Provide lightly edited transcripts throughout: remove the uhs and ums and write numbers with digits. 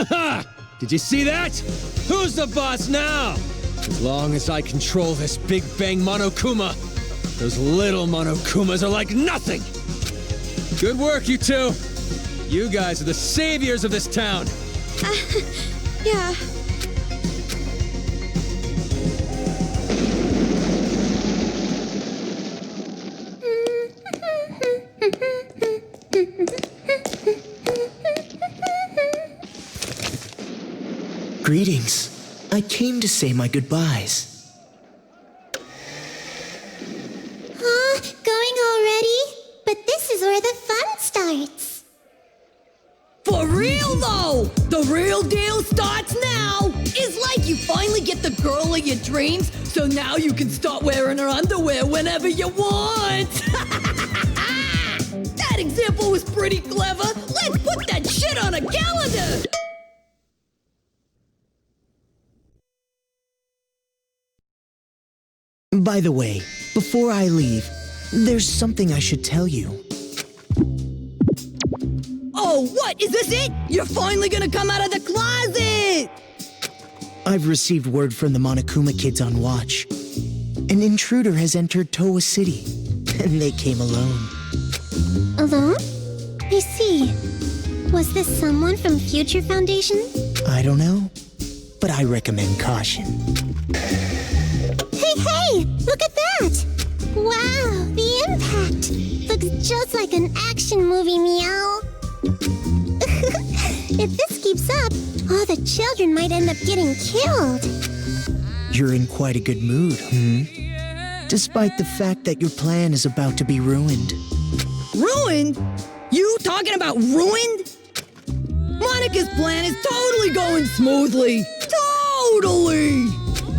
Haha! Did you see that? Who's the boss now? As long as I control this Big Bang Monokuma, those little Monokumas are like nothing! Good work, you two! You guys are the saviors of this town! Yeah. Greetings. I came to say my goodbyes. Going already? But this is where the fun starts. For real though! The real deal starts now! It's like you finally get the girl of your dreams, so now you can start wearing her underwear whenever you want! That example was pretty clever! Let's put that shit on a calendar! By the way, before I leave, there's something I should tell you. Oh, what? Is this it? You're finally gonna come out of the closet! I've received word from the Monokuma kids on watch. An intruder has entered Towa City, and they came alone. Alone? I see. Was this someone from Future Foundation? I don't know, but I recommend caution. Hey! Look at that! Wow, the impact! Looks just like an action movie, meow. If this keeps up, all the children might end up getting killed. You're in quite a good mood, Despite the fact that your plan is about to be ruined. Ruined? You talking about ruined? Monica's plan is totally going smoothly! Totally!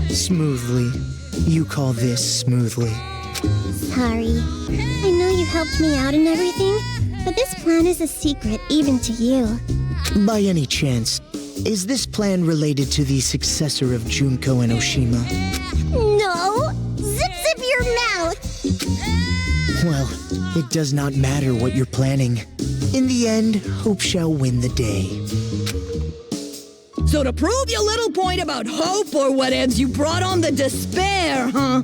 Smoothly. You call this smoothly. Sorry. I know you helped me out and everything, but this plan is a secret even to you. By any chance, is this plan related to the successor of Junko and Oshima? No! Zip your mouth! Well, it does not matter what you're planning. In the end, hope shall win the day. So to prove your little point about hope or whatevs, you brought on the despair, huh?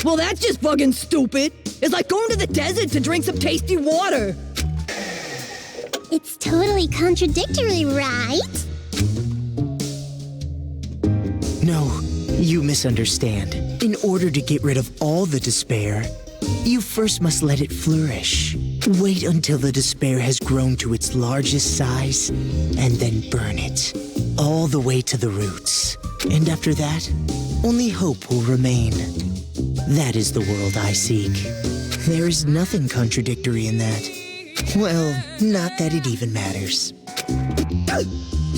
Well, that's just fucking stupid. It's like going to the desert to drink some tasty water. It's totally contradictory, right? No, you misunderstand. In order to get rid of all the despair, you first must let it flourish. Wait until the despair has grown to its largest size, and then burn it, all the way to the roots. And after that, only hope will remain. That is the world I seek. There is nothing contradictory in that. Well, not that it even matters.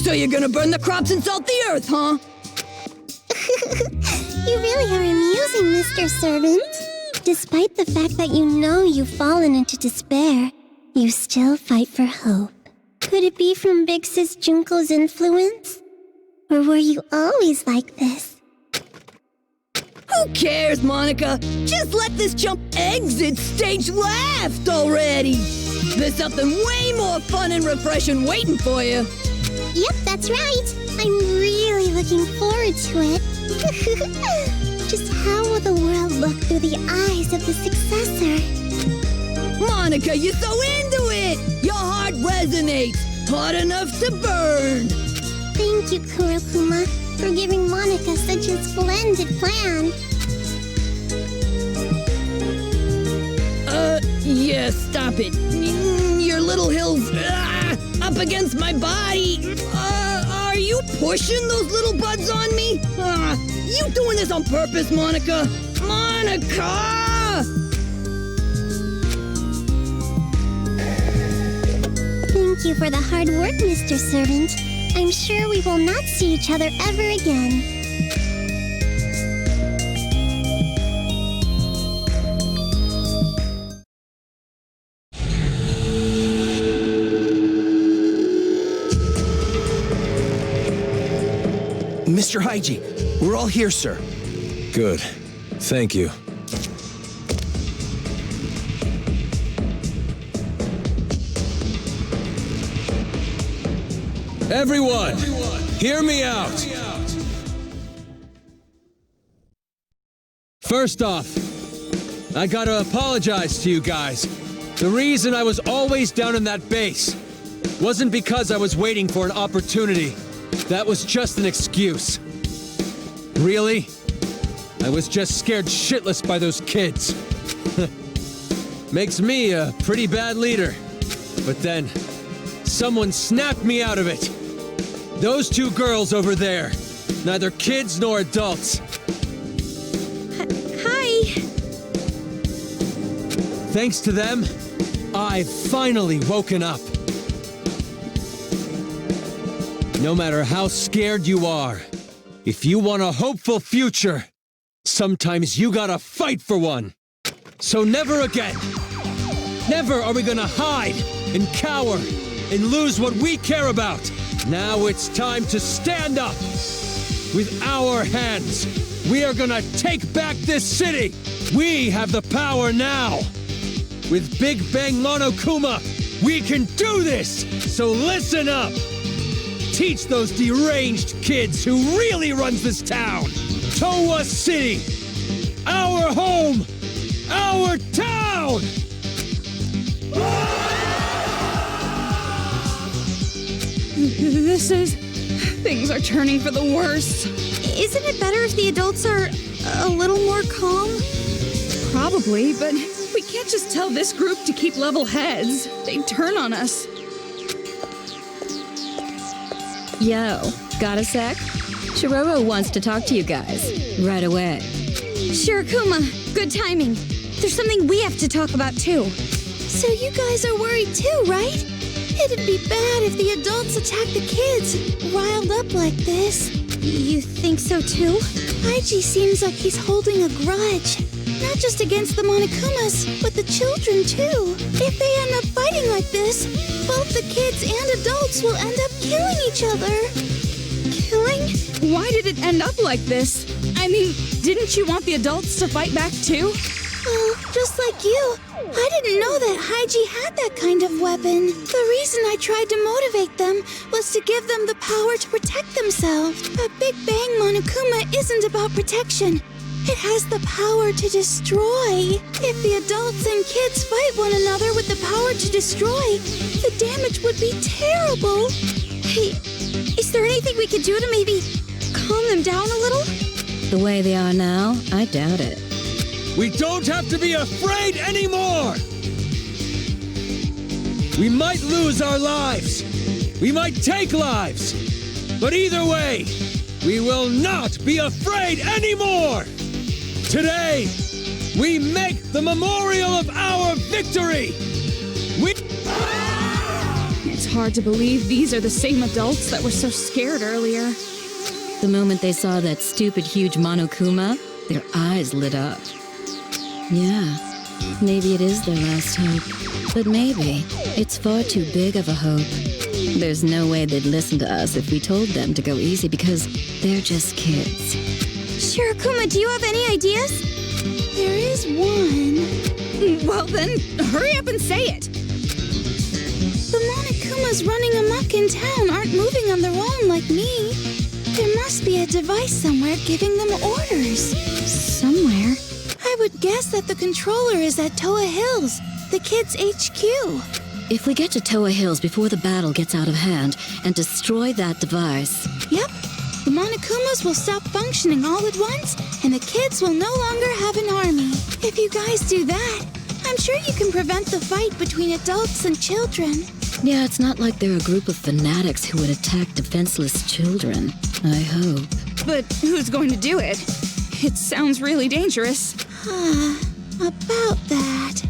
So you're gonna burn the crops and salt the earth, huh? You really are amusing, Mr. Servant. Despite the fact that you know you've fallen into despair, you still fight for hope. Could it be from Big Sis Junko's influence? Or were you always like this? Who cares, Monica? Just let this chump exit stage left already! There's something way more fun and refreshing waiting for you. Yep, that's right. I'm really looking forward to it. Just how will the world look through the eyes of the successor? Monica, you're so into it! Your heart resonates, hot enough to burn! Thank you, Kurokuma, for giving Monica such a splendid plan. Yeah, stop it. Your little hills up against my body. Are you pushing those little buds on me? You doing this on purpose, Monica? Monica! Thank you for the hard work, Mr. Servant. I'm sure we will not see each other ever again. Mr. Haiji, we're all here, sir. Good. Thank you. Everyone! Hear me out! First off, I gotta apologize to you guys. The reason I was always down in that base wasn't because I was waiting for an opportunity. That was just an excuse. Really? I was just scared shitless by those kids. Makes me a pretty bad leader. But then, someone snapped me out of it. Those two girls over there. Neither kids nor adults. Hi. Thanks to them, I've finally woken up. No matter how scared you are, if you want a hopeful future, sometimes you gotta fight for one. So never again. Never are we gonna hide and cower and lose what we care about. Now it's time to stand up. With our hands, we are gonna take back this city. We have the power now. With Big Bang Monokuma, we can do this. So listen up. Teach those deranged kids who really runs this town. Towa City. Our home. Our town. Things are turning for the worse. Isn't it better if the adults are a little more calm? Probably, but we can't just tell this group to keep level heads. They'd turn on us. Yo, got a sec? Shiroro wants to talk to you guys. Right away. Shirakuma, good timing. There's something we have to talk about too. So you guys are worried too, right? It'd be bad if the adults attack the kids, riled up like this. You think so too? Haiji seems like he's holding a grudge. Not just against the Monokumas, but the children too. If they end up fighting like this, both the kids and adults will end up killing each other. Killing? Why did it end up like this? I mean, didn't you want the adults to fight back too? Well, just like you, I didn't know that Haiji had that kind of weapon. The reason I tried to motivate them was to give them the power to protect themselves. But Big Bang Monokuma isn't about protection. It has the power to destroy. If the adults and kids fight one another with the power to destroy, the damage would be terrible. Hey, is there anything we could do to maybe calm them down a little? The way they are now, I doubt it. We don't have to be afraid anymore! We might lose our lives. We might take lives. But either way, we will not be afraid anymore! Today, we make the memorial of our victory! It's hard to believe these are the same adults that were so scared earlier. The moment they saw that stupid huge Monokuma, their eyes lit up. Yeah, maybe it is their last hope. But maybe it's far too big of a hope. There's no way they'd listen to us if we told them to go easy because they're just kids. Shirakuma, do you have any ideas? There is one. Well then, hurry up and say it! The Monokumas running amok in town aren't moving on their own like me. There must be a device somewhere giving them orders. Somewhere? I would guess that the controller is at Toa Hills, the kids' HQ. If we get to Toa Hills before the battle gets out of hand and destroy that device... Yep. The Monokumas will stop functioning all at once, and the kids will no longer have an army. If you guys do that, I'm sure you can prevent the fight between adults and children. Yeah, it's not like they're a group of fanatics who would attack defenseless children. I hope. But who's going to do it? It sounds really dangerous. About that.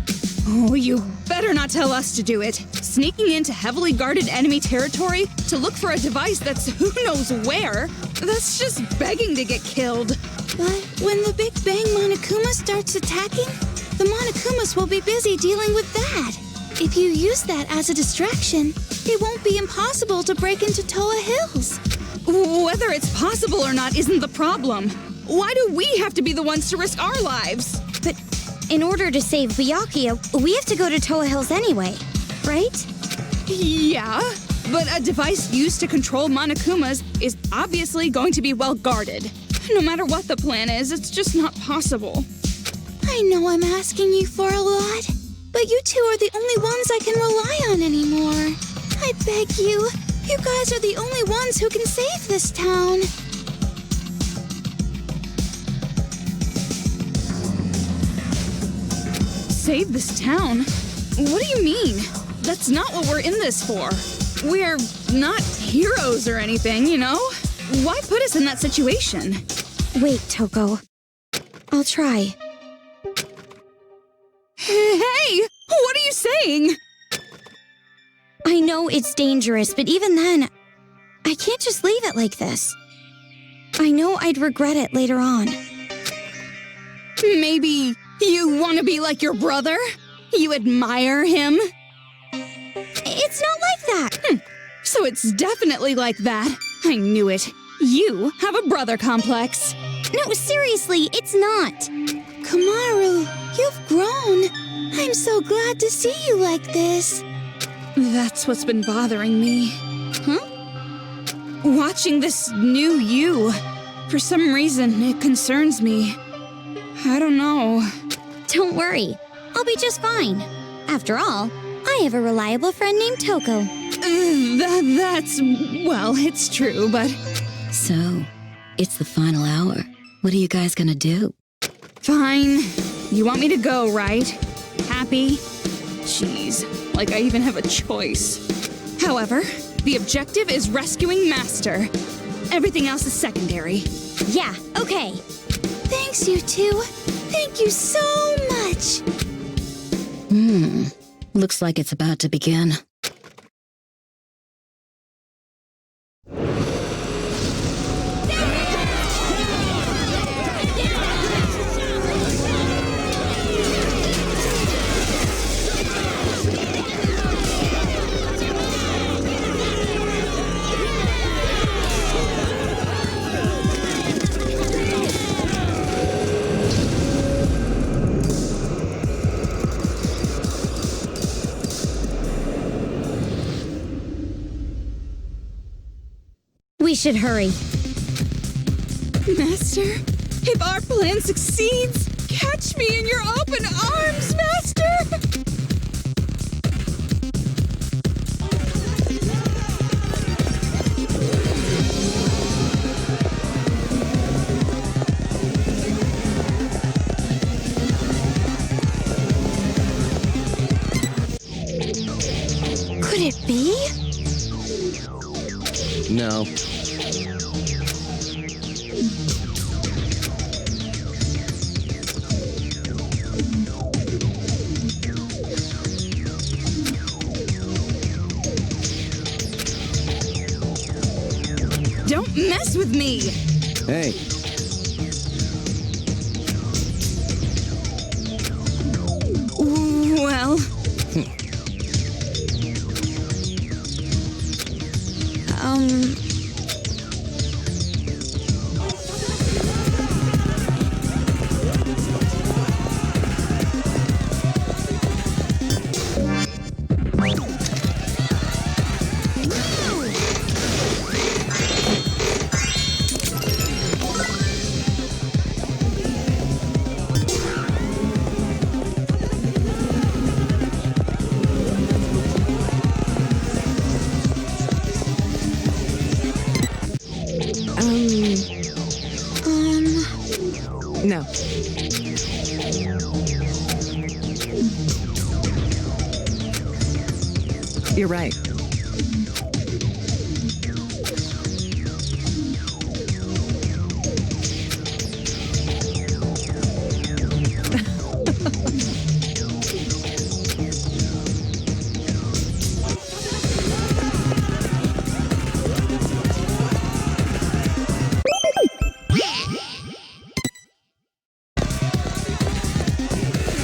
Oh, you better not tell us to do it. Sneaking into heavily guarded enemy territory to look for a device that's who knows where? That's just begging to get killed. But when the Big Bang Monokuma starts attacking, the Monokumas will be busy dealing with that. If you use that as a distraction, it won't be impossible to break into Toa Hills. Whether it's possible or not isn't the problem. Why do we have to be the ones to risk our lives? But in order to save Byakuya, we have to go to Toa Hills anyway, right? Yeah, but a device used to control Monokumas is obviously going to be well guarded. No matter what the plan is, it's just not possible. I know I'm asking you for a lot, but you two are the only ones I can rely on anymore. I beg you, you guys are the only ones who can save this town. Save this town? What do you mean? That's not what we're in this for. We're not heroes or anything, you know? Why put us in that situation? Wait, Toko. I'll try. Hey! What are you saying? I know it's dangerous, but even then, I can't just leave it like this. I know I'd regret it later on. Maybe you want to be like your brother? You admire him? It's not like that! So it's definitely like that. I knew it. You have a brother complex. No, seriously, it's not. Kamaru, you've grown. I'm so glad to see you like this. That's what's been bothering me. Huh? Watching this new you. For some reason, it concerns me. I don't know. Don't worry, I'll be just fine. After all, I have a reliable friend named Toko. Well, it's true, but... So, it's the final hour. What are you guys gonna do? Fine. You want me to go, right? Happy? Jeez, like I even have a choice. However, the objective is rescuing Master. Everything else is secondary. Yeah, okay. Thanks, you two. Thank you so much. Looks like it's about to begin. We should hurry. Master, if our plan succeeds, catch me in your open arms, Master! Could it be? No. Don't mess with me! Hey, Well... No. You're right.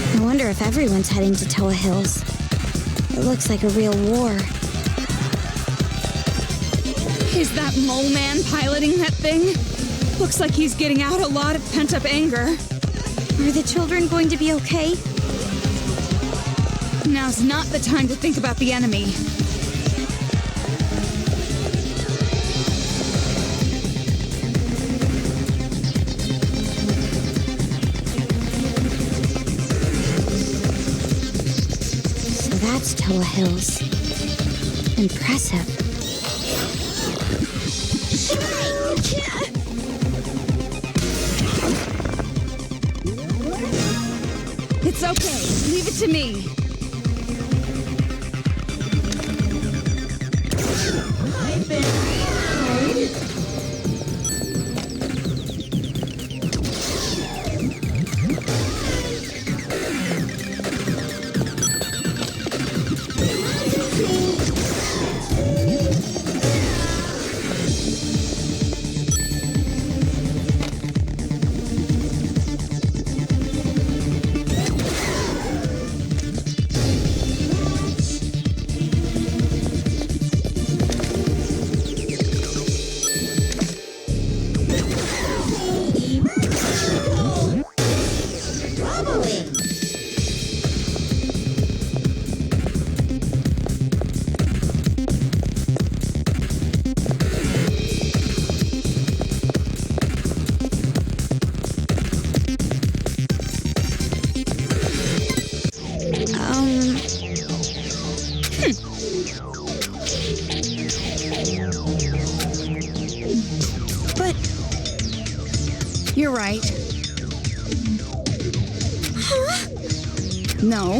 I wonder if everyone's heading to Toa Hills. It looks like a real war. Is that mole man piloting that thing? Looks like he's getting out a lot of pent-up anger. Are the children going to be okay? Now's not the time to think about the enemy. Toa Hills. Impressive. It's okay. Leave it to me. But you're right. Huh? No.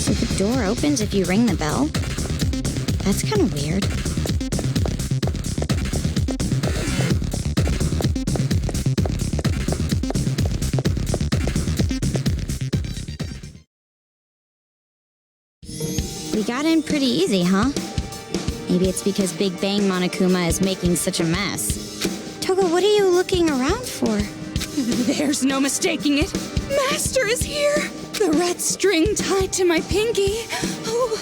So the door opens if you ring the bell? That's kind of weird. We got in pretty easy, huh? Maybe it's because Big Bang Monokuma is making such a mess. Toga, what are you looking around for? There's no mistaking it. Master is here. The red string tied to my pinky. Oh,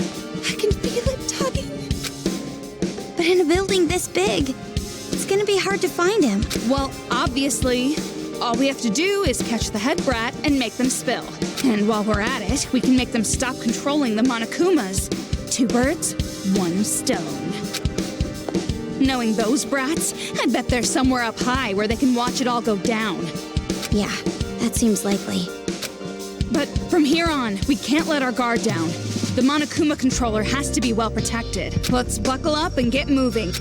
I can feel it tugging. But in a building this big, it's gonna be hard to find him. Well, obviously, all we have to do is catch the head brat and make them spill. And while we're at it, we can make them stop controlling the Monokumas. 2 birds, 1 stone. Knowing those brats, I bet they're somewhere up high where they can watch it all go down. Yeah, that seems likely. But from here on, we can't let our guard down. The Monokuma controller has to be well protected. Let's buckle up and get moving.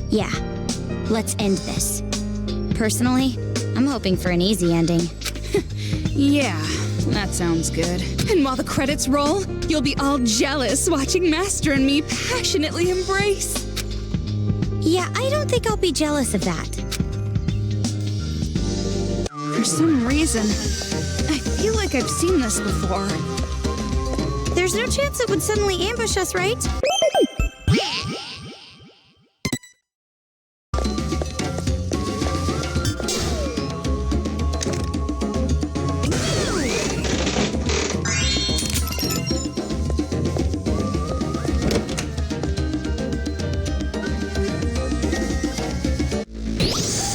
Yeah, let's end this. Personally, I'm hoping for an easy ending. Yeah, that sounds good. And while the credits roll, you'll be all jealous watching Master and me passionately embrace. Yeah, I don't think I'll be jealous of that. For some reason, I feel like I've seen this before. There's no chance it would suddenly ambush us, right?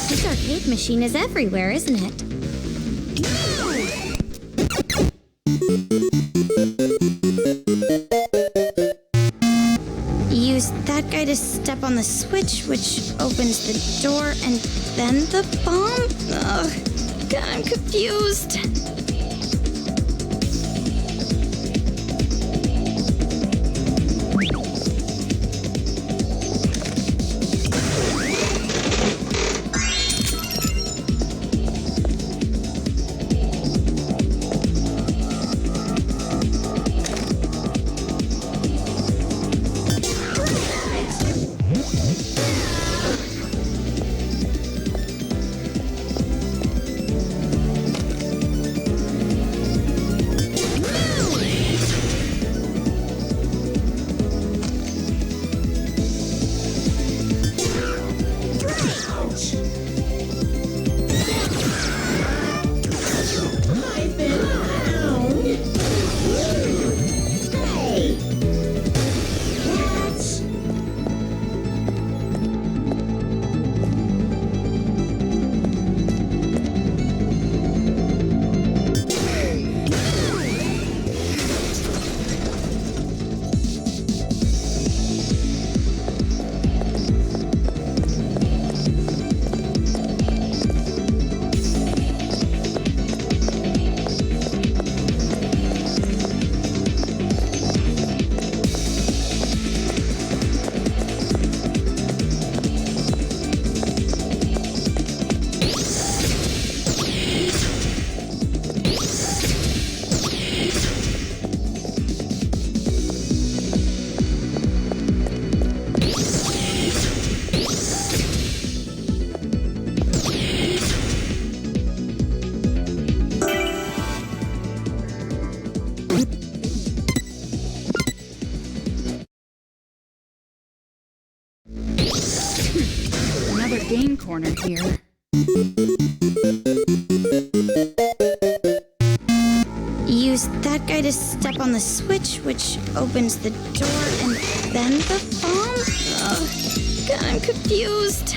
This arcade machine is everywhere, isn't it? Use that guy to step on the switch, which opens the door, and then the bomb? Ugh, God, I'm confused. another game corner here. Use that guy to step on the switch, which opens the door, and then the bomb? Ugh, God, I'm confused.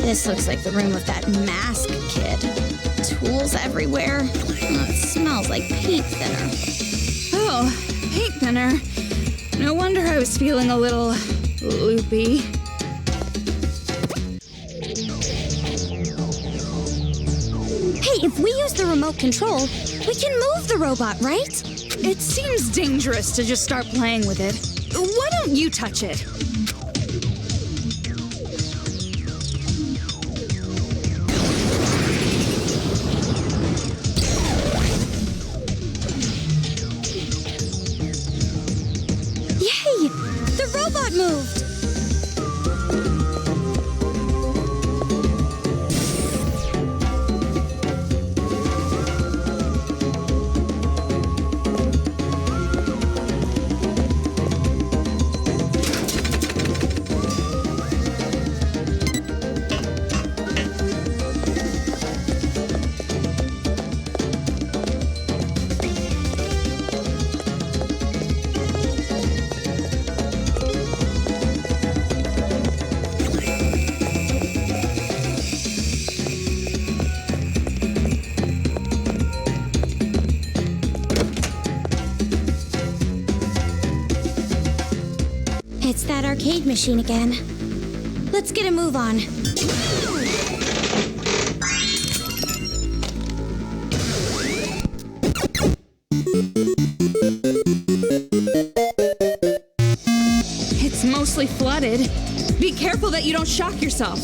This looks like the room of that mask kid. Tools everywhere. Oh, it smells like paint thinner. Oh, paint thinner. No wonder I was feeling a little loopy. Hey, if we use the remote control, we can move the robot, right? It seems dangerous to just start playing with it. Why don't you touch it? Yay! The robot moved! It's that arcade machine again. Let's get a move on. It's mostly flooded. Be careful that you don't shock yourself.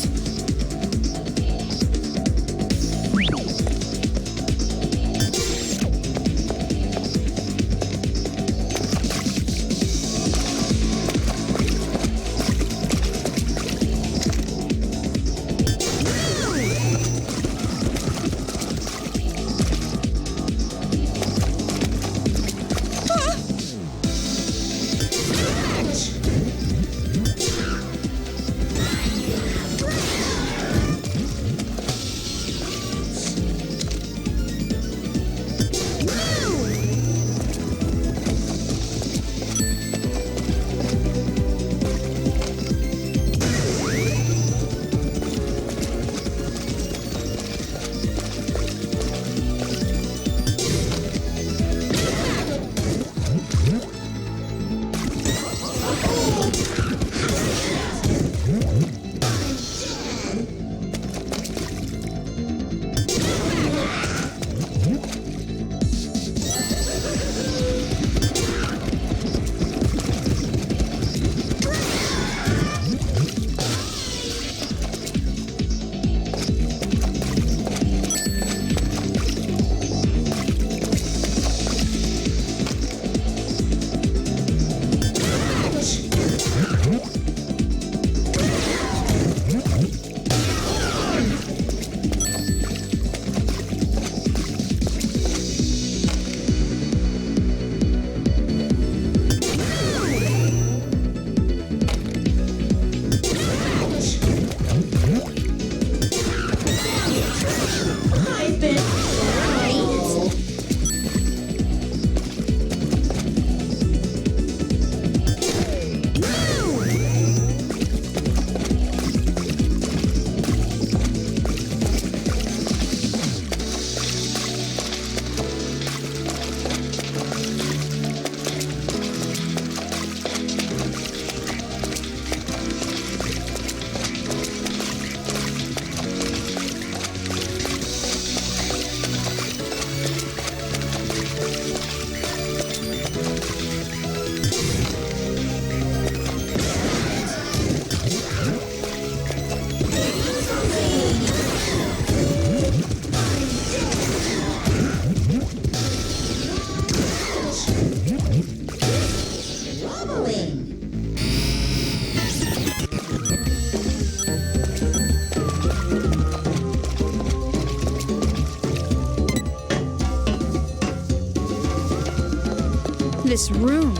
this room.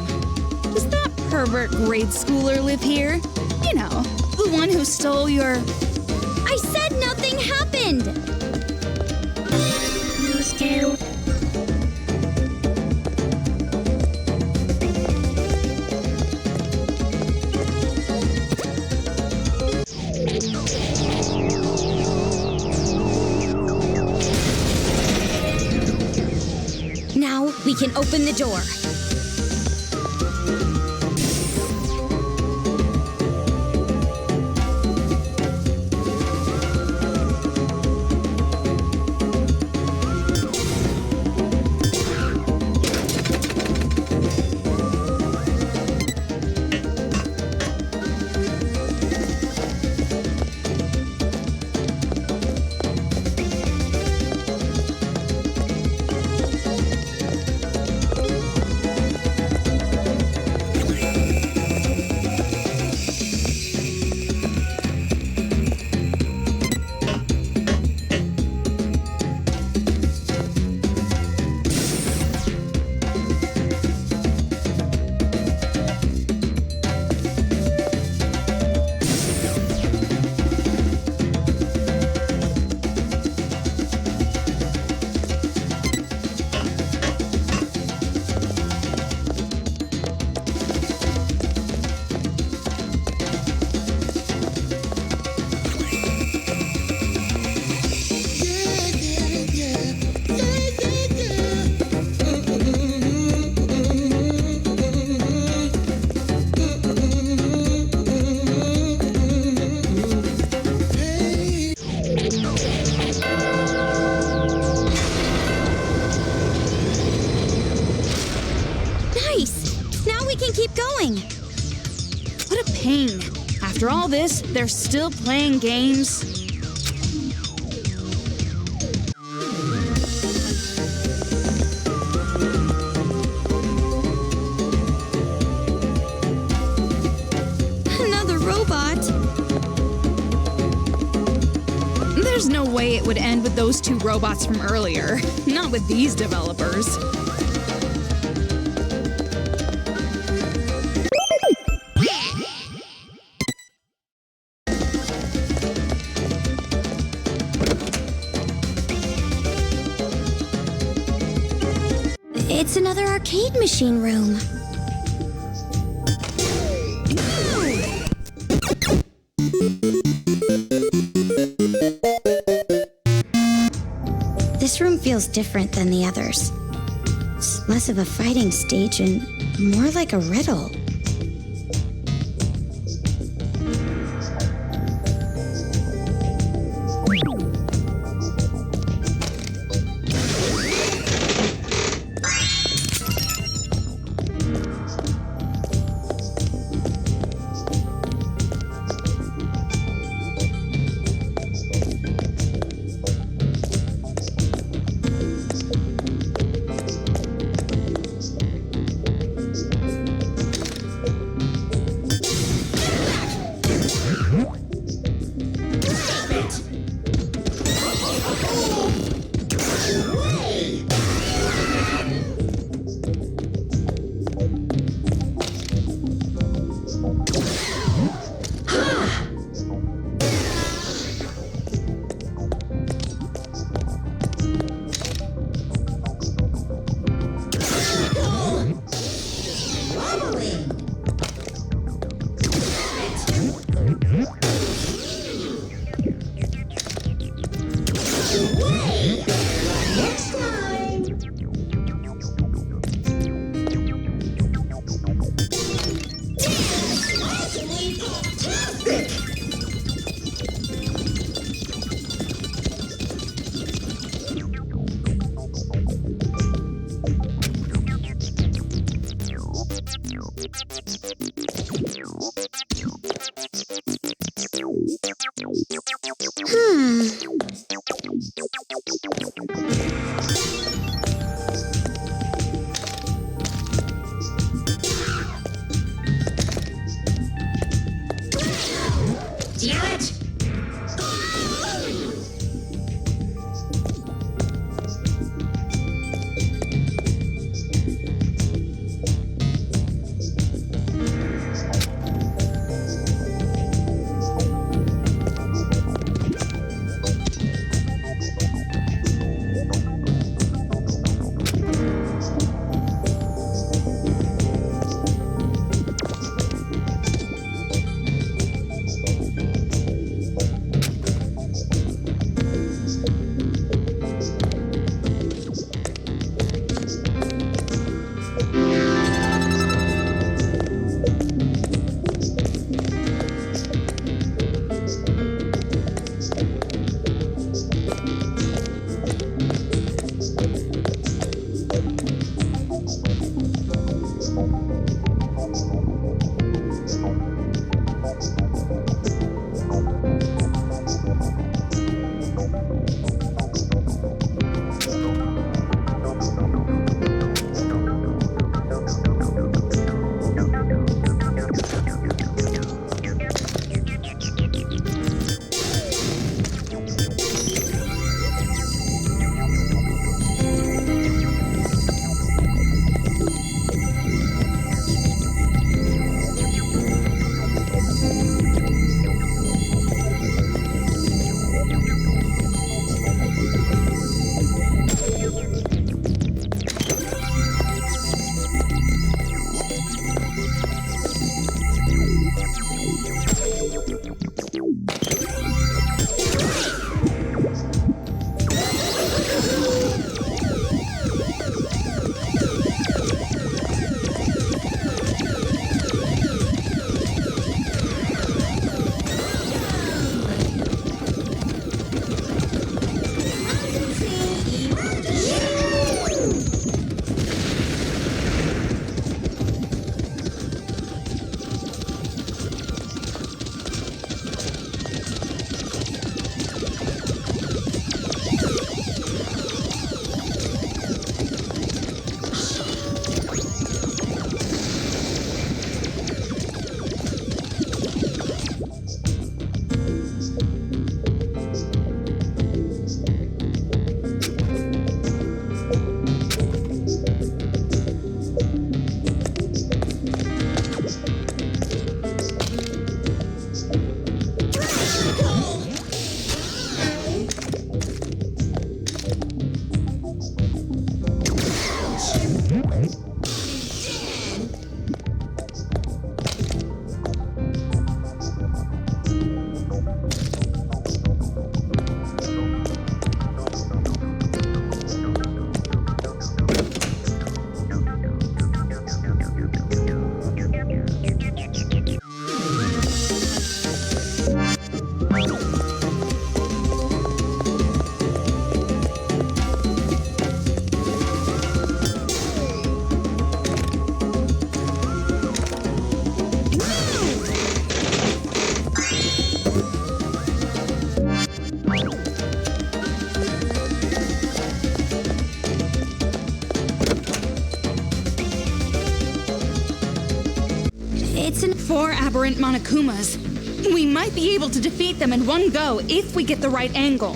Does that pervert grade schooler live here? You know, the one who stole your... I said nothing happened! Now we can open the door. Keep going. What a pain. After all this, they're still playing games. Another robot. There's no way it would end with those two robots from earlier. Not with these developers. It's another arcade machine room. This room feels different than the others. It's less of a fighting stage and more like a riddle. It's 4 aberrant Monokumas. We might be able to defeat them in one go if we get the right angle.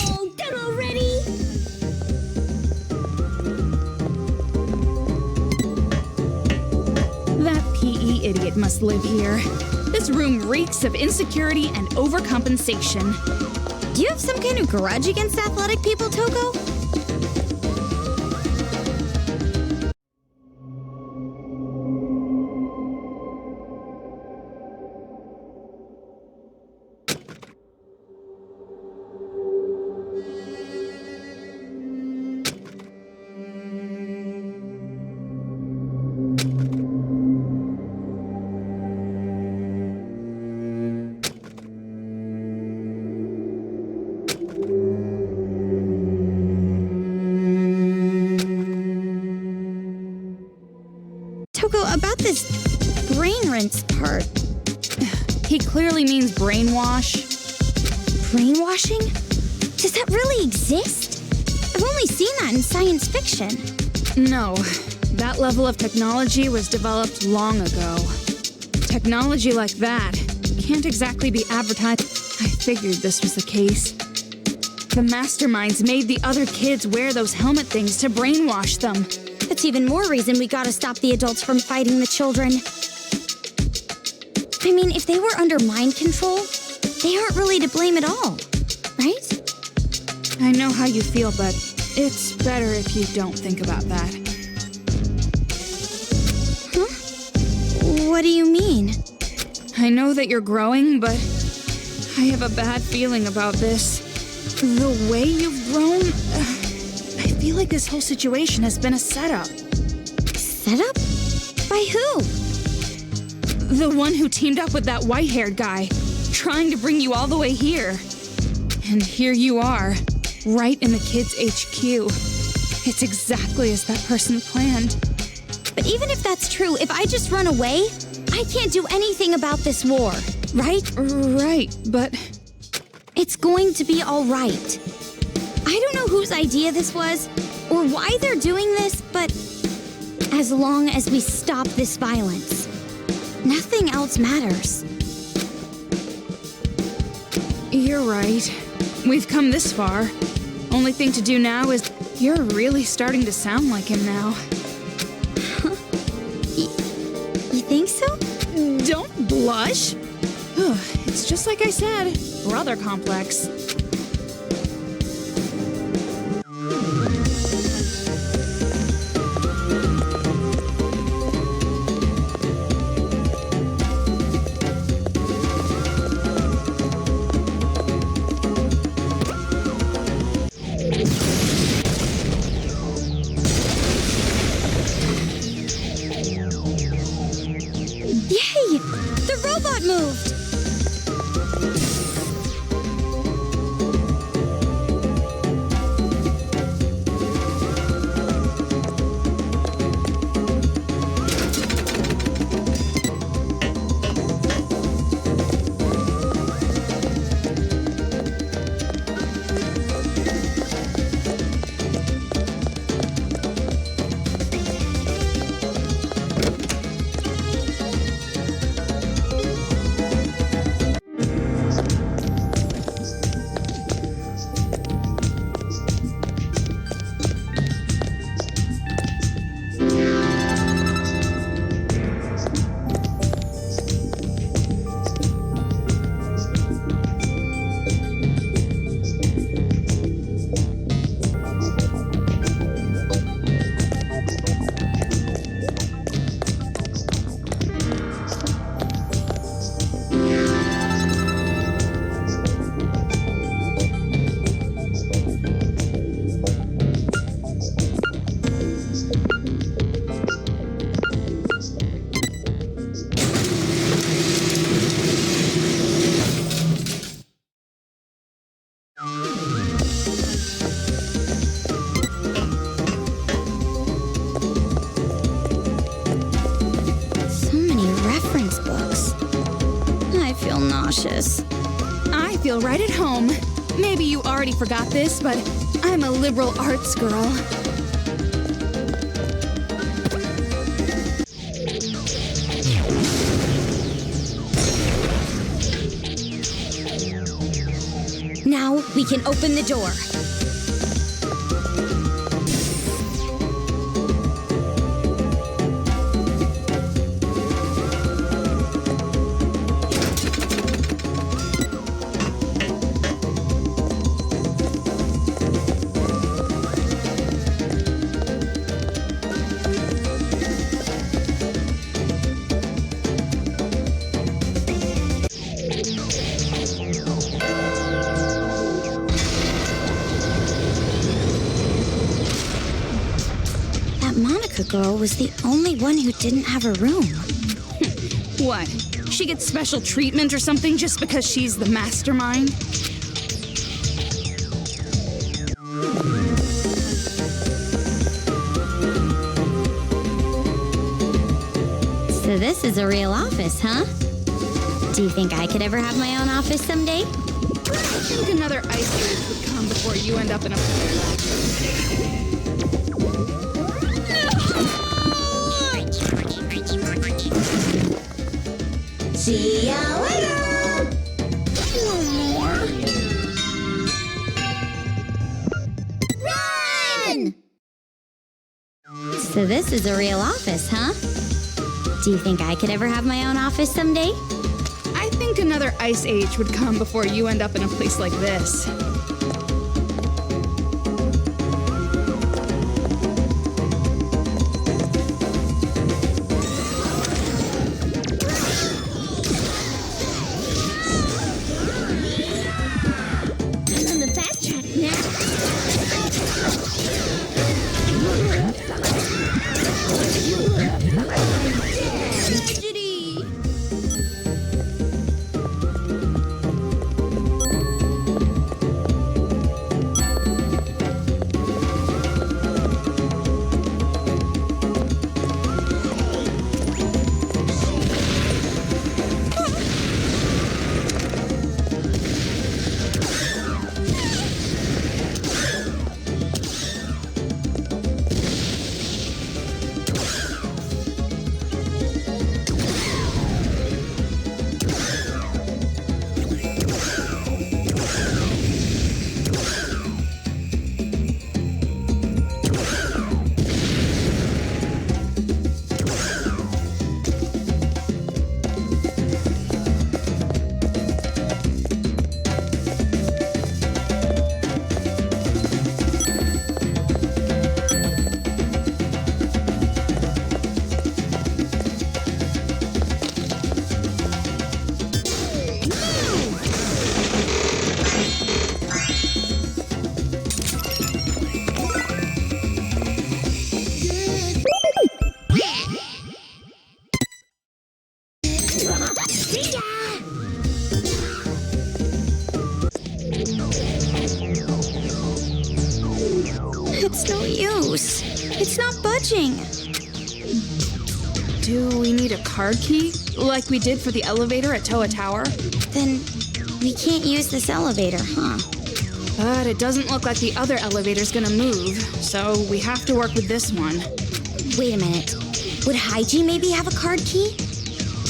Oh, done already? That PE idiot must live here. This room reeks of insecurity and overcompensation. Do you have some kind of grudge against athletic people, Toko? this brain rinse part? He clearly means brainwash. Brainwashing? Does that really exist? I've only seen that in science fiction. No, that level of technology was developed long ago. Technology like that can't exactly be advertised. I figured this was the case. The masterminds made the other kids wear those helmet things to brainwash them. That's even more reason we gotta stop the adults from fighting the children. I mean, if they were under mind control, they aren't really to blame at all, right? I know how you feel, but it's better if you don't think about that. Huh? What do you mean? I know that you're growing, but I have a bad feeling about this. The way you've grown, I feel like this whole situation has been a setup. Setup? By who? The one who teamed up with that white-haired guy, trying to bring you all the way here. And here you are, right in the kids' HQ. It's exactly as that person planned. But even if that's true, if I just run away, I can't do anything about this war, right? Right, but... It's going to be all right. I don't know whose idea this was, or why they're doing this, but as long as we stop this violence, nothing else matters. You're right. We've come this far. Only thing to do now is... You're really starting to sound like him now. You think so? Don't blush. It's just like I said, brother complex. Yay! The robot moved! nauseous. I feel right at home. Maybe you already forgot this, but I'm a liberal arts girl. Now we can open the door. Girl was the only one who didn't have a room. What? She gets special treatment or something just because she's the mastermind? this is a real office, huh? Do you think I could ever have my own office someday? I think another ice age would come before you end up in a... See ya later! One more. Run! So this is a real office, huh? Do you think I could ever have my own office someday? I think another ice age would come before you end up in a place like this. I'm on the fast track now. It's no use. It's not budging. Do we need a card key? Like we did for the elevator at Toa Tower? Then we can't use this elevator, huh? But it doesn't look like the other elevator's gonna move, so we have to work with this one. Wait a minute. Would Haiji maybe have a card key?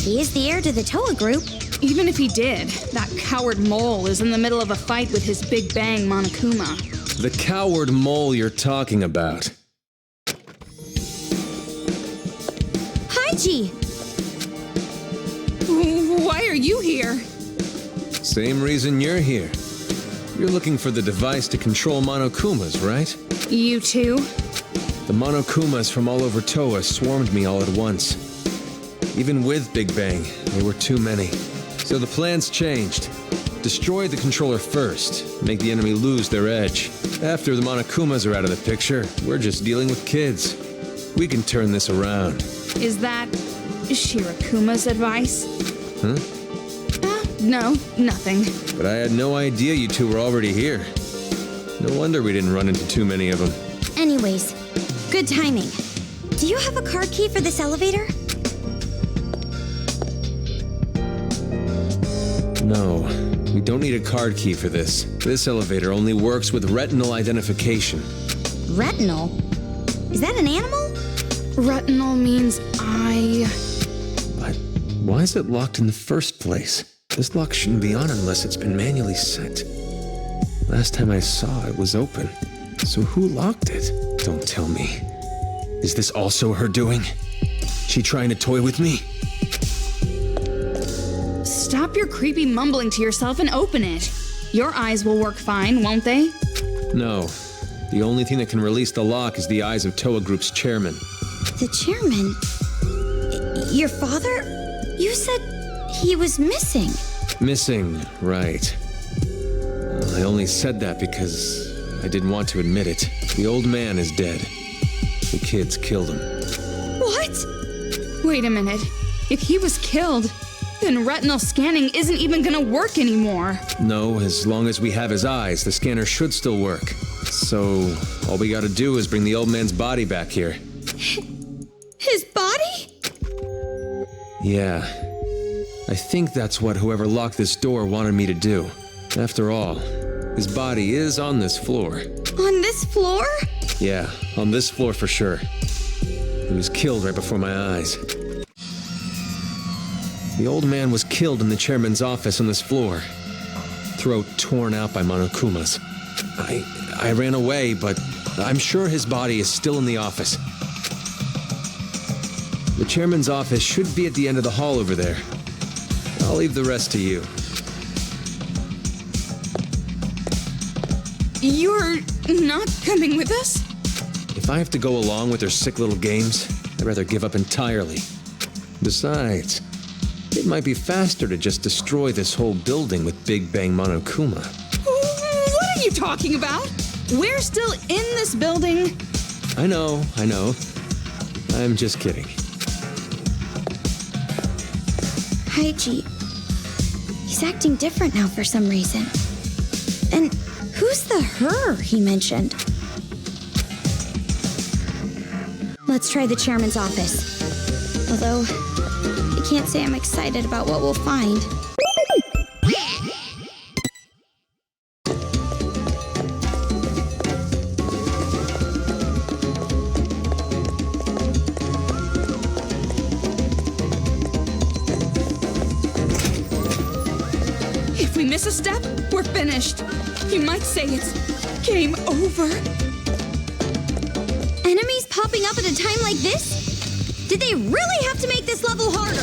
He is the heir to the Toa group. Even if he did, that coward mole is in the middle of a fight with his Big Bang Monokuma. The coward mole you're talking about. Haiji! Why are you here? Same reason you're here. You're looking for the device to control Monokumas, right? You too? The Monokumas from all over Toa swarmed me all at once. Even with Big Bang, there were too many. So the plan's changed. Destroy the controller first, make the enemy lose their edge. After the Monokumas are out of the picture, we're just dealing with kids. We can turn this around. Is that Shirakuma's advice? Huh? No, nothing. But I had no idea you two were already here. No wonder we didn't run into too many of them. Anyways, good timing. Do you have a card key for this elevator? No, we don't need a card key for this. This elevator only works with retinal identification. Retinal? Is that an animal? Retinal means eye. But why is it locked in the first place? This lock shouldn't be on unless it's been manually set. Last time I saw it was open. So who locked it? Don't tell me. Is this also her doing? She trying to toy with me? Stop your creepy mumbling to yourself and open it. Your eyes will work fine, won't they? No. The only thing that can release the lock is the eyes of Toa Group's chairman. The chairman? Your father? You said he was missing. Missing, right. I only said that because I didn't want to admit it. The old man is dead. The kids killed him. What? Wait a minute. If he was killed, then retinal scanning isn't even gonna work anymore. No, as long as we have his eyes, the scanner should still work. So, all we gotta do is bring the old man's body back here. His body? Yeah. I think that's what whoever locked this door wanted me to do. After all, his body is on this floor. On this floor? Yeah, on this floor for sure. He was killed right before my eyes. The old man was killed in the chairman's office on this floor. Throat torn out by Monokumas. I ran away, but I'm sure his body is still in the office. The chairman's office should be at the end of the hall over there. I'll leave the rest to you. You're not coming with us? If I have to go along with their sick little games, I'd rather give up entirely. Besides, it might be faster to just destroy this whole building with Big Bang Monokuma. What are you talking about? We're still in this building. I know. I'm just kidding. Haiji. He's acting different now for some reason. And who's the her he mentioned? Let's try the chairman's office. Although, I can't say I'm excited about what we'll find. If we miss a step, we're finished. You might say it's game over. Enemies popping up at a time like this? Did they really have to make this level harder?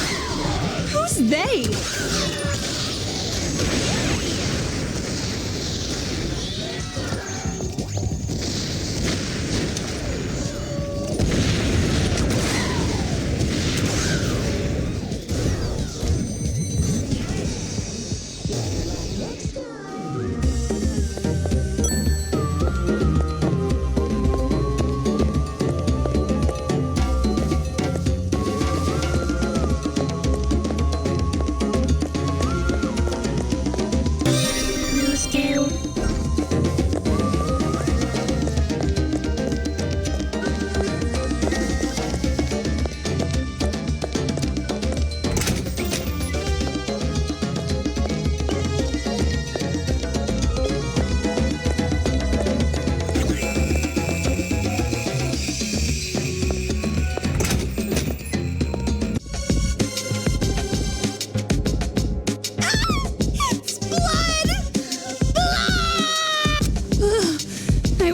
Who's they?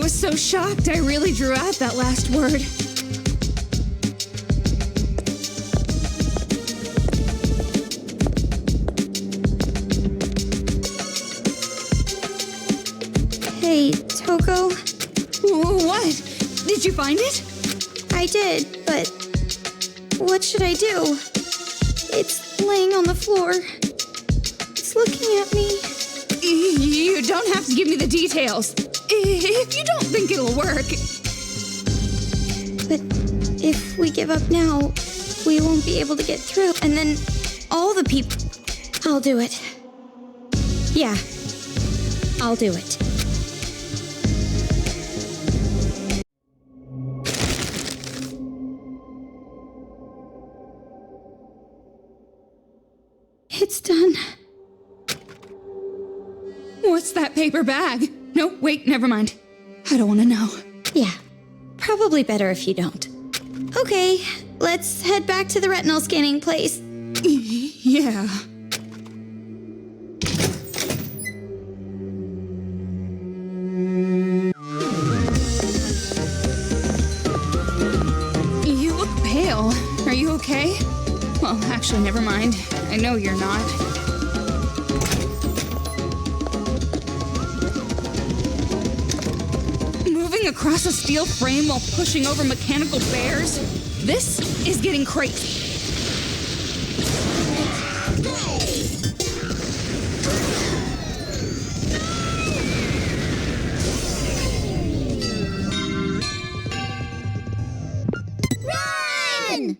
So shocked I really drew out that last word. Hey, Toko? What? Did you find it? I did, but what should I do? It's laying on the floor. It's looking at me. You don't have to give me the details. If you don't think it'll work. But if we give up now, we won't be able to get through. And then all the people... I'll do it. Yeah, I'll do it. It's done. What's that paper bag? No, wait, never mind. I don't want to know. Yeah, probably better if you don't. Okay, let's head back to the retinal scanning place. Yeah. You look pale. Are you okay? Well, actually, never mind. I know you're not. Across a steel frame while pushing over mechanical bears? This is getting crazy. Run!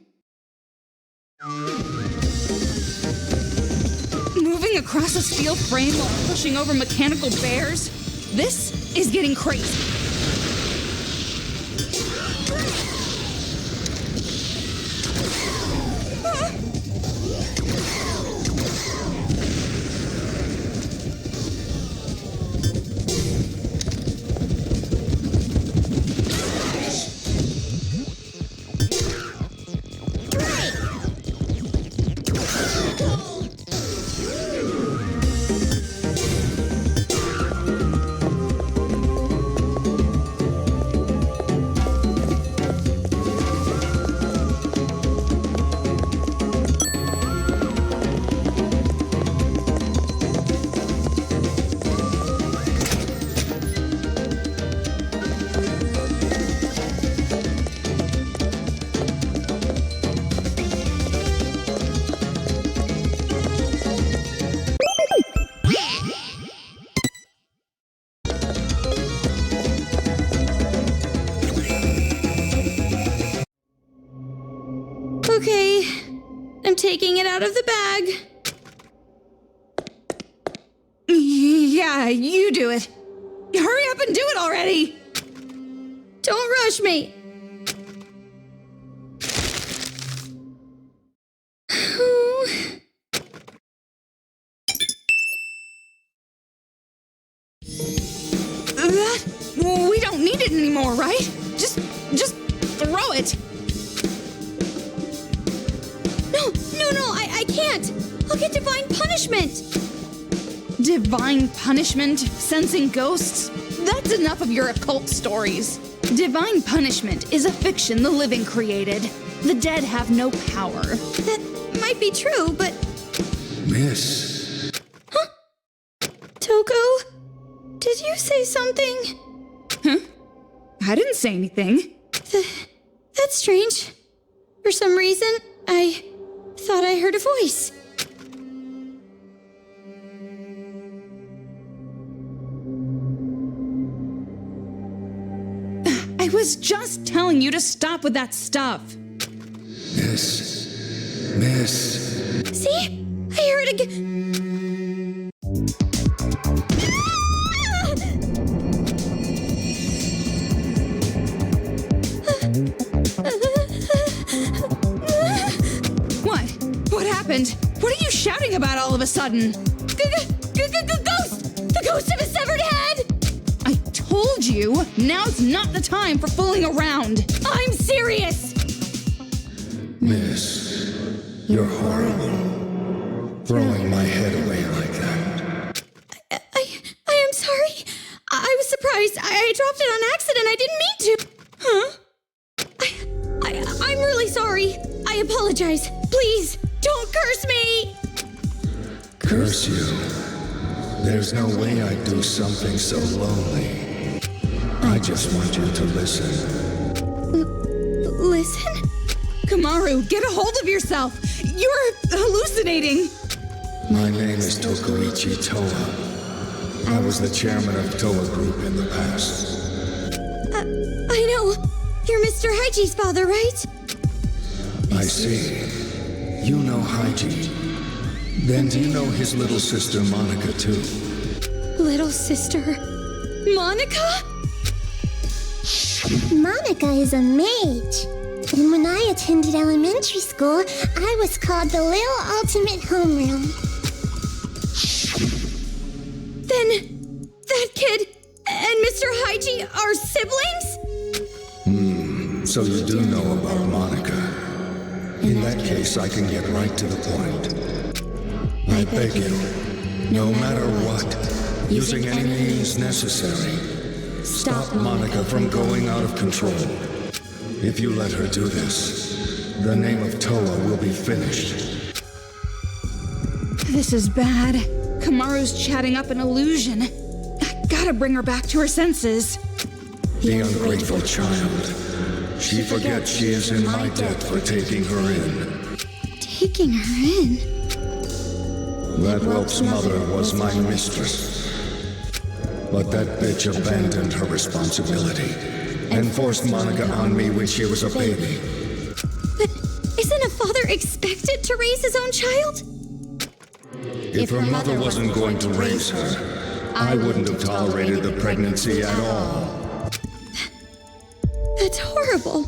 Moving across a steel frame while pushing over mechanical bears? This is getting crazy. taking it out of the bag. Yeah, you do it. Hurry up and do it already. Don't rush me. We don't need it anymore, right? Just throw it. No, I can't. I'll get divine punishment. Divine punishment? Sensing ghosts? That's enough of your occult stories. Divine punishment is a fiction the living created. The dead have no power. That might be true, but... Miss. Huh? Toko? Did you say something? Huh? I didn't say anything. That's strange. For some reason, I thought I heard a voice. I was just telling you to stop with that stuff. Miss. See? I hear it again. What happened? What are you shouting about all of a sudden? Ghost! The ghost of a severed head! I told you, now's not the time for fooling around. I'm serious! Miss, you're horrible. Throwing my head away like that. I am sorry. I was surprised. I dropped it on accident. I didn't mean to. Huh? I'm really sorry. I apologize. Please, don't curse me! Curse you? There's no way I'd do something so lonely. I just want you to listen. Listen? Kamaru, get a hold of yourself! You're hallucinating! My name is Tokoichi Toa. I was the chairman of Toa Group in the past. I know. You're Mr. Haiji's father, right? I see. You know Haiji. Then do you know his little sister Monica too? Little sister... Monica? Monica is a mage. And when I attended elementary school, I was called the Little Ultimate Homeroom. Then that kid and Mr. Haiji are siblings? So you do know about Monica. In that case, I can get right to the point. I beg you, no matter what, using any means necessary, stop Monica from going out of control. If you let her do this, the name of Toa will be finished. This is bad. Kamaru's chatting up an illusion. I gotta bring her back to her senses. The ungrateful child. She forgets she is in my debt for taking her in. Taking her in? That whelp's mother was my mistress. But that bitch abandoned her responsibility and forced Monica on me when she was a baby. But isn't a father expected to raise his own child? If her mother wasn't going to raise her, I wouldn't have tolerated the pregnancy at all. That's horrible.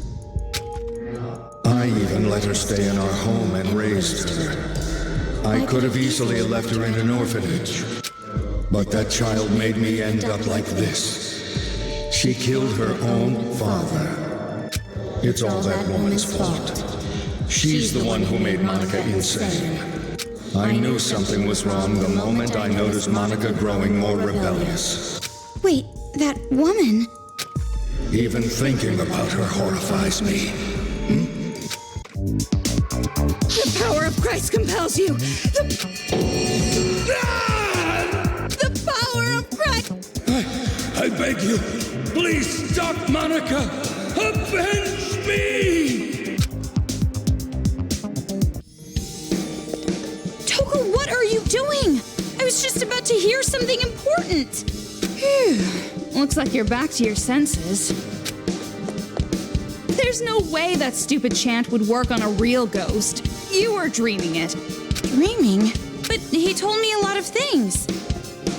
I even let her stay in our home and raised her. I could have easily left her in an orphanage. But that child made me end up like this. She killed her own father. It's all that woman's fault. She's the one who made Monica insane. I knew something was wrong the moment I noticed Monica growing more rebellious. Wait, that woman? Even thinking about her horrifies me. The power of Christ compels you. The power of Christ. I beg you, please stop Monica. Avenge me. Toko, what are you doing? I was just about to hear something important. Phew. Looks like you're back to your senses. There's no way that stupid chant would work on a real ghost. You were dreaming it. Dreaming? But he told me a lot of things.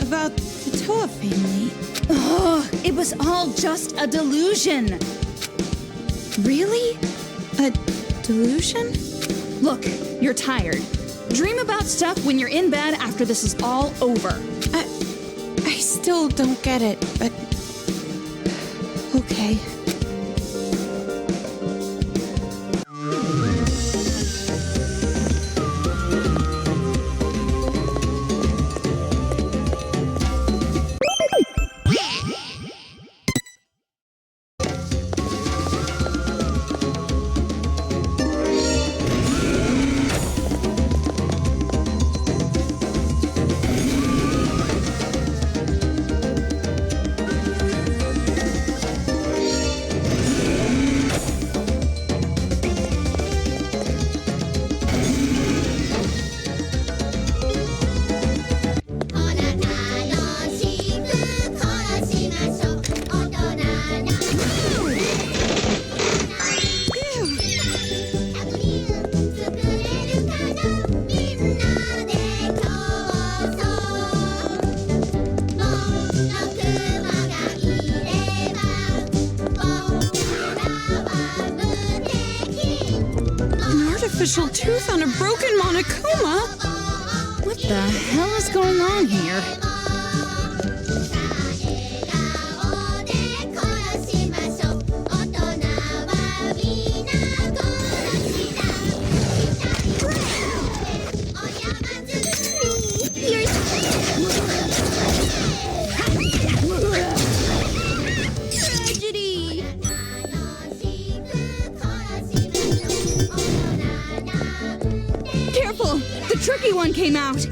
About the Toa family. Oh, it was all just a delusion. Really? A delusion? Look, you're tired. Dream about stuff when you're in bed after this is all over. I still don't get it, but... okay. Artificial tooth on a broken Monokuma? What the hell is going on here? Careful! The tricky one came out!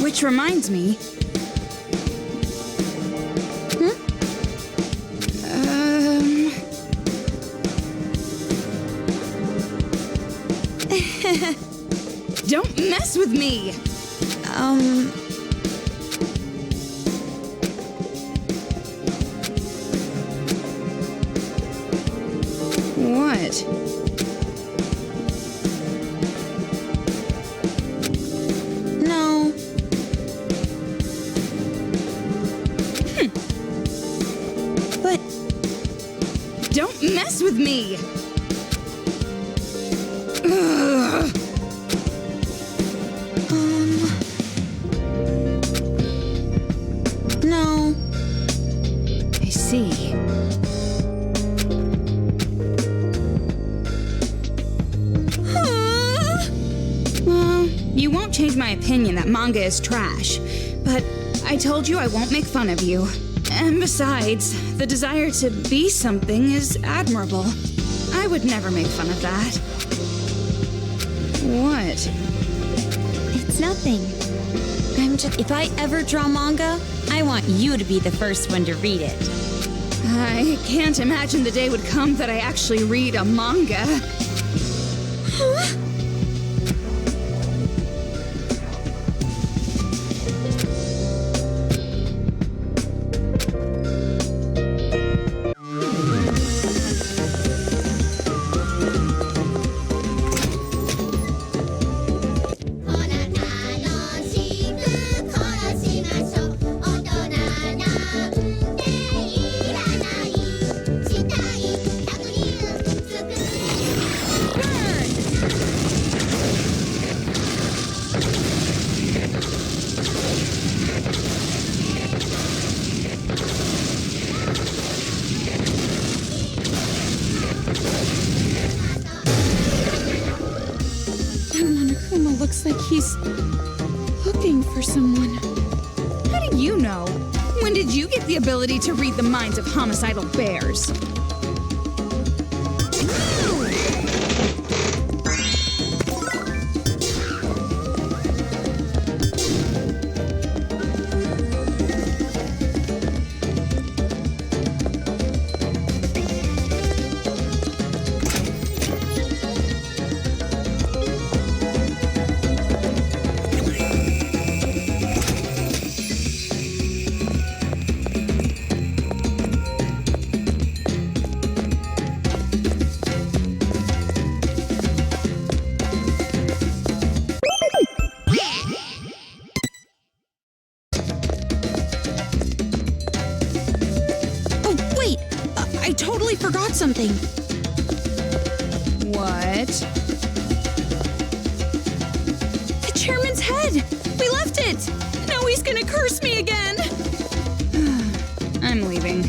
Which reminds me... Don't mess with me! What? No. But... Don't mess with me! Ugh. No. I see. Well, you won't change my opinion that manga is trash, but I told you I won't make fun of you. And besides, the desire to be something is admirable. I would never make fun of that. What? It's nothing. If I ever draw manga, I want you to be the first one to read it. I can't imagine the day would come that I actually read a manga. Huh? Looks like he's looking for someone. How do you know? When did you get the ability to read the minds of homicidal bears? I totally forgot something. What? The chairman's head! We left it! Now he's gonna curse me again! I'm leaving.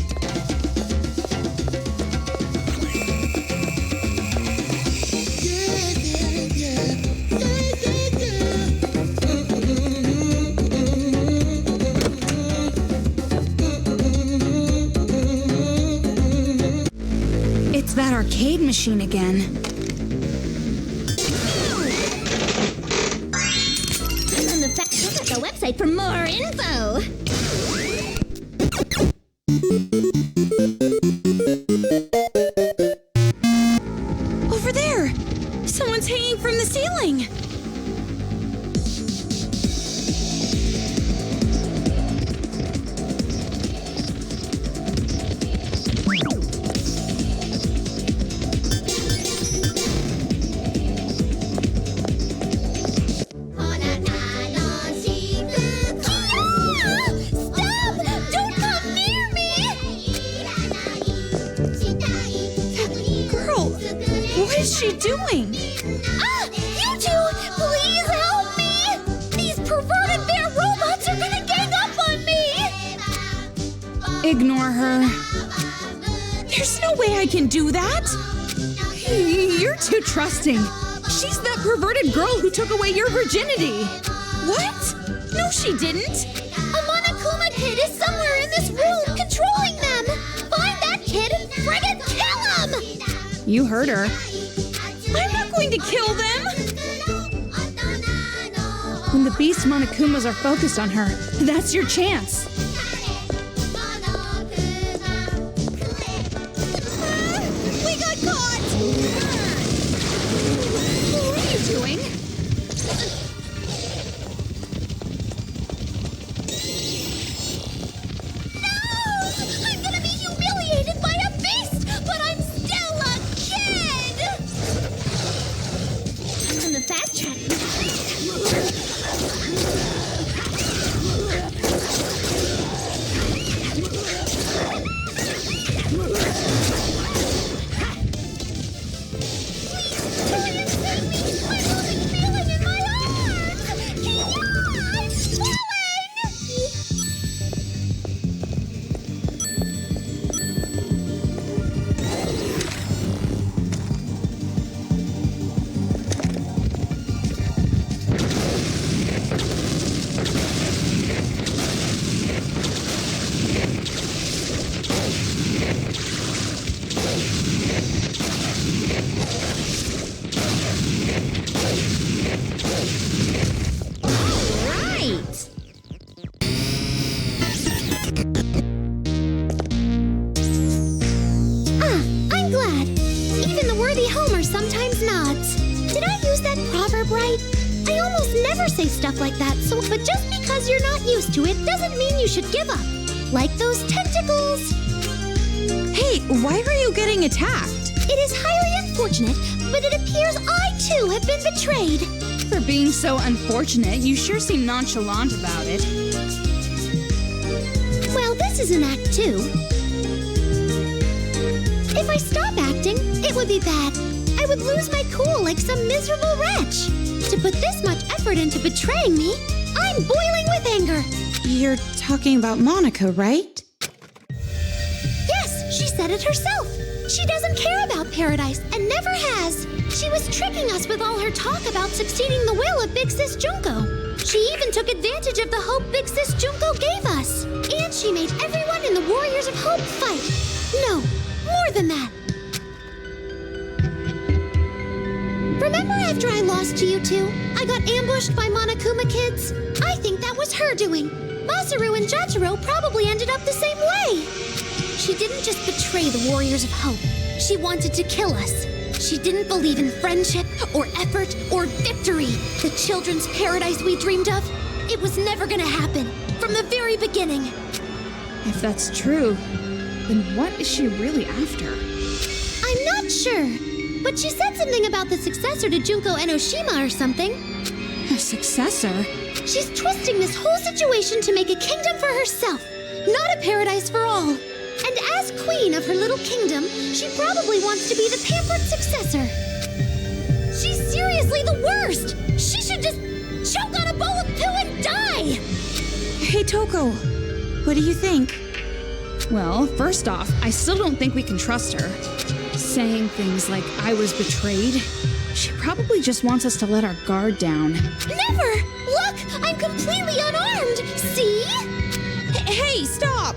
It's that arcade machine again. On the fact, look at the website for more info. Over there! Someone's hanging from the ceiling! What is she doing? Ah! You two! Please help me! These perverted bear robots are gonna gang up on me! Ignore her. There's no way I can do that! You're too trusting. She's that perverted girl who took away your virginity. What? No, she didn't! A Monokuma kid is somewhere in this room controlling them! Find that kid and friggin' kill him! You heard her. I'm not going to kill them! When the beast Monokumas are focused on her, that's your chance. We got caught! What are you doing? I'm gonna be humiliated by a beast, but I'm still a kid! On the fast track. Say stuff like that, but just because you're not used to it doesn't mean you should give up. Like those tentacles. Hey, why are you getting attacked? It is highly unfortunate, but it appears I too have been betrayed. For being so unfortunate, you sure seem nonchalant about it. Well, this is an act 2. If I stop acting, it would be bad. I would lose my cool like some miserable wretch. To put this much effort into betraying me, I'm boiling with anger. You're talking about Monica, right? Yes, she said it herself. She doesn't care about paradise and never has. She was tricking us with all her talk about succeeding the will of Big Sis Junko. She even took advantage of the hope Big Sis Junko gave us. And she made everyone in the Warriors of Hope fight. No, more than that. Remember after I lost to you two, I got ambushed by Monokuma kids? I think that was her doing. Masaru and Jotaro probably ended up the same way. She didn't just betray the Warriors of Hope. She wanted to kill us. She didn't believe in friendship, or effort, or victory. The children's paradise we dreamed of, it was never gonna happen. From the very beginning. If that's true, then what is she really after? I'm not sure, but she said something about the successor to Junko Enoshima or something. A successor? She's twisting this whole situation to make a kingdom for herself, not a paradise for all. And as queen of her little kingdom, she probably wants to be the pampered successor. She's seriously the worst! She should just choke on a bowl of poo and die! Hey, Toko, what do you think? Well, first off, I still don't think we can trust her. Saying things like, I was betrayed, she probably just wants us to let our guard down. Never! Look, I'm completely unarmed! See? Hey, stop!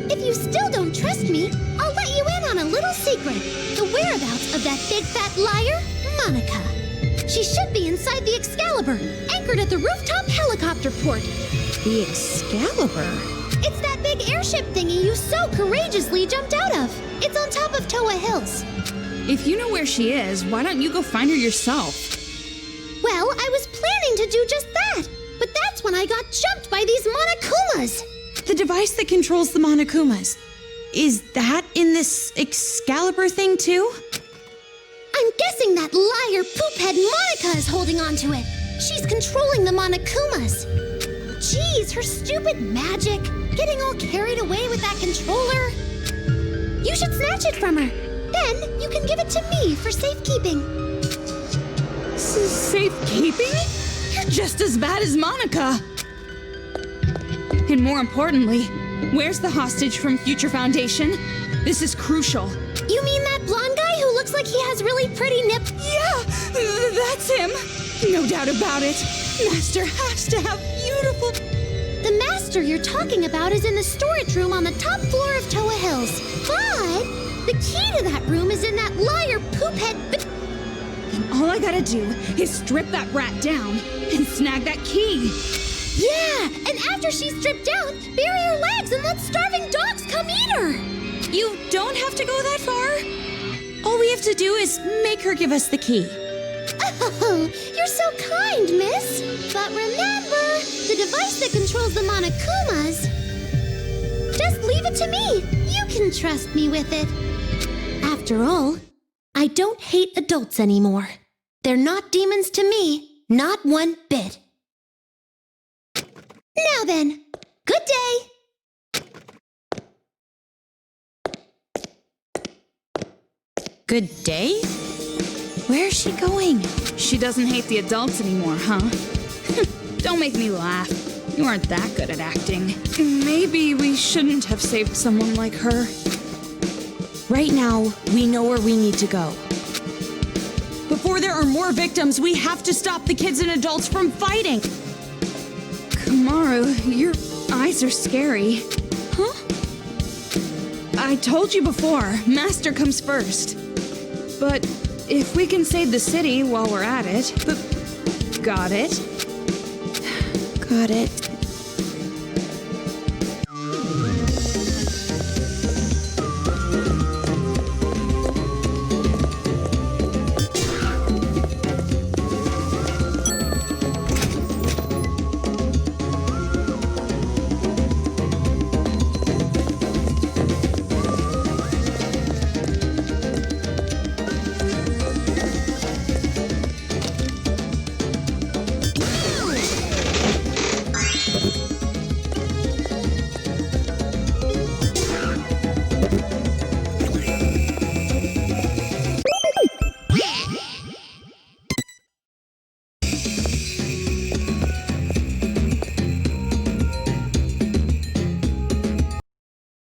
If you still don't trust me, I'll let you in on a little secret. The whereabouts of that big fat liar, Monica. She should be inside the Excalibur, anchored at the rooftop helicopter port. The Excalibur? It's that big airship thingy you so courageously jumped out of. It's on top of Toa Hills. If you know where she is, why don't you go find her yourself? Well, I was planning to do just that, but that's when I got jumped by these Monokumas. The device that controls the Monokumas. Is that in this Excalibur thing too? I'm guessing that liar poophead Monica is holding on to it. She's controlling the Monokumas. Geez, her stupid magic. Getting all carried away with that controller. You should snatch it from her. Then you can give it to me for safekeeping. Safekeeping? You're just as bad as Monica. And more importantly, where's the hostage from Future Foundation? This is crucial. You mean that blonde guy who looks like he has really pretty nips? Yeah, that's him. No doubt about it. Master has to have beautiful... The master you're talking about is in the storage room on the top floor of Toa Hills. But the key to that room is in that liar poophead... And all I gotta do is strip that rat down and snag that key. Yeah, and after she's stripped down, bury her legs and let starving dogs come eat her. You don't have to go that far. All we have to do is make her give us the key. Oh, you're so kind, miss. But remember, the device that controls the Monokumas... Just leave it to me. You can trust me with it. After all, I don't hate adults anymore. They're not demons to me, not one bit. Now then, good day. Good day? Where's she going? She doesn't hate the adults anymore, huh? Don't make me laugh. You aren't that good at acting. Maybe we shouldn't have saved someone like her. Right now, we know where we need to go. Before there are more victims, we have to stop the kids and adults from fighting. Kamaru, your eyes are scary. Huh? I told you before, Master comes first. But if we can save the city while we're at it... Got it? Got it.